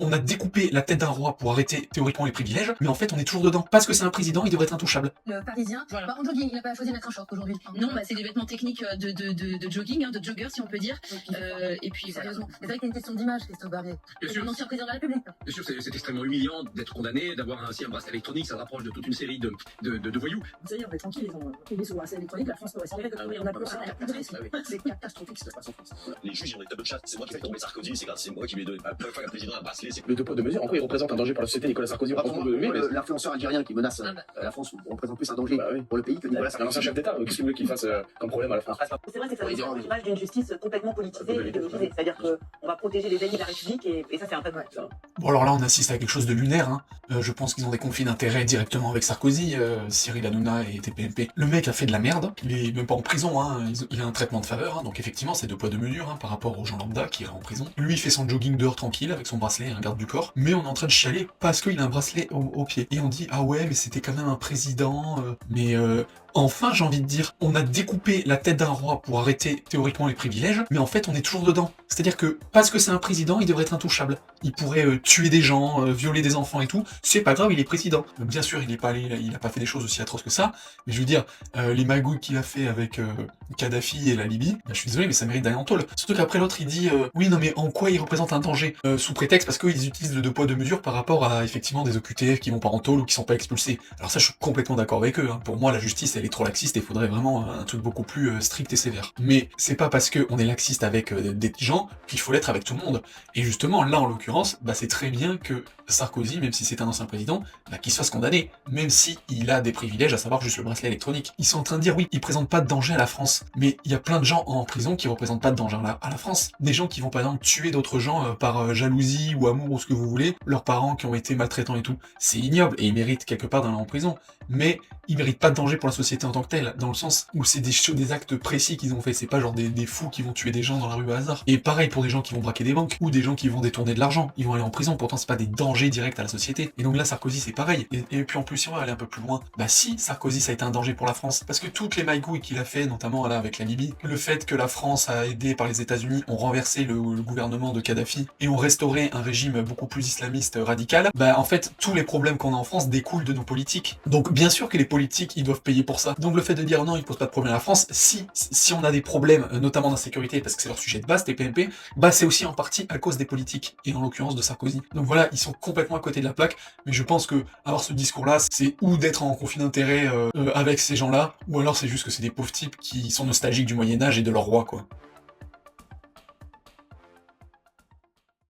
on a découpé la tête d'un roi pour arrêter théoriquement les privilèges, mais en fait on est toujours dedans. Parce que c'est un président, il devrait être intouchable. Le Parisien, Voilà. en jogging, il n'a pas choisi de mettre un short aujourd'hui. Non, c'est des vêtements techniques de jogging, de jogger si on peut dire. Et puis voilà. Sérieusement, c'est vrai qu'il y a une question d'image, Christophe Barbier. Bien sûr. Un ancien président de la République. Bien sûr, c'est extrêmement humiliant d'être condamné, d'avoir ainsi un bracelet électronique, ça rapproche de toute une série de voyous. Ça y est, on est tranquille, ils ont payé sur bracelet électronique, la France peut rester. On a plus c'est catastrophique ce qui se passe en France. Les juges, ils ont des tableaux de chat. C'est moi qui fais tomber Sarkozy, c'est moi qui lui ai donné la première fois qu'un président a un bracelet. Le deux poids deux mesures, en quoi il représente un danger pour la société, Nicolas Sarkozy? L'influenceur algérien qui menace la France représente plus un danger pour le pays que Nicolas C'est un Sarkozy. ancien chef d'État, qu'est-ce que vous voulez qu'il fasse comme problème à la France? C'est vrai, c'est que ça donne l'image d'une justice complètement politisée et idéologisée. C'est-à-dire qu'on va protéger les ennemis de la République et ça, c'est un peu mal. Bon alors là on assiste à quelque chose de lunaire, hein. Je pense qu'ils ont des conflits d'intérêts directement avec Sarkozy, Cyril Hanouna et TPMP. Le mec a fait de la merde, il est même pas en prison, hein. Il a un traitement de faveur, hein. Donc effectivement c'est deux poids deux mesures par rapport aux gens lambda qui iraient en prison. Lui il fait son jogging dehors tranquille avec son bracelet et un garde du corps, mais on est en train de chialer parce qu'il a un bracelet au pied. Et on dit ah ouais mais c'était quand même un président, enfin, j'ai envie de dire, on a découpé la tête d'un roi pour arrêter théoriquement les privilèges, mais en fait on est toujours dedans. C'est-à-dire que parce que c'est un président, il devrait être intouchable. Il pourrait tuer des gens, violer des enfants et tout. C'est pas grave, il est président. Donc, bien sûr, il a pas fait des choses aussi atroces que ça. Mais je veux dire, les magouilles qu'il a fait avec Kadhafi et la Libye, je suis désolé, mais ça mérite d'aller en tôle. Surtout qu'après l'autre, il dit oui, non mais en quoi il représente un danger sous prétexte parce qu'ils utilisent le deux poids deux mesures par rapport à effectivement des OQTF qui vont pas en tôle ou qui sont pas expulsés. Alors ça, je suis complètement d'accord avec eux. Pour moi, la justice, elle est trop laxiste et il faudrait vraiment un truc beaucoup plus strict et sévère. Mais c'est pas parce qu'on est laxiste avec des gens qu'il faut l'être avec tout le monde. Et justement, là en l'occurrence, c'est très bien que Sarkozy, même si c'est un ancien président, qu'il se fasse condamner, même si il a des privilèges, à savoir juste le bracelet électronique. Ils sont en train de dire oui, il présente pas de danger à la France, mais il y a plein de gens en prison qui représentent pas de danger à la France. Des gens qui vont par exemple tuer d'autres gens par jalousie ou amour ou ce que vous voulez, leurs parents qui ont été maltraitants et tout. C'est ignoble et ils méritent quelque part d'aller en prison. Mais ils méritent pas de danger pour la société en tant que telle, dans le sens où c'est des actes précis qu'ils ont fait, c'est pas genre des fous qui vont tuer des gens dans la rue à hasard. Et pareil pour des gens qui vont braquer des banques, ou des gens qui vont détourner de l'argent, ils vont aller en prison, pourtant c'est pas des dangers directs à la société. Et donc là Sarkozy c'est pareil, et puis en plus si on va aller un peu plus loin, si Sarkozy ça a été un danger pour la France, parce que toutes les magouilles qu'il a fait, notamment là avec la Libye, le fait que la France a aidé par les États-Unis, ont renversé le gouvernement de Kadhafi, et ont restauré un régime beaucoup plus islamiste radical, en fait tous les problèmes qu'on a en France découlent de nos politiques. Donc bien sûr que les politiques ils doivent payer pour ça. Donc le fait de dire non, ils posent pas de problème à la France, si on a des problèmes, notamment d'insécurité, parce que c'est leur sujet de base, TPMP, c'est aussi en partie à cause des politiques, et en l'occurrence de Sarkozy. Donc voilà, ils sont complètement à côté de la plaque, mais je pense que avoir ce discours-là, c'est ou d'être en conflit d'intérêts avec ces gens-là, ou alors c'est juste que c'est des pauvres types qui sont nostalgiques du Moyen-Âge et de leur roi, quoi.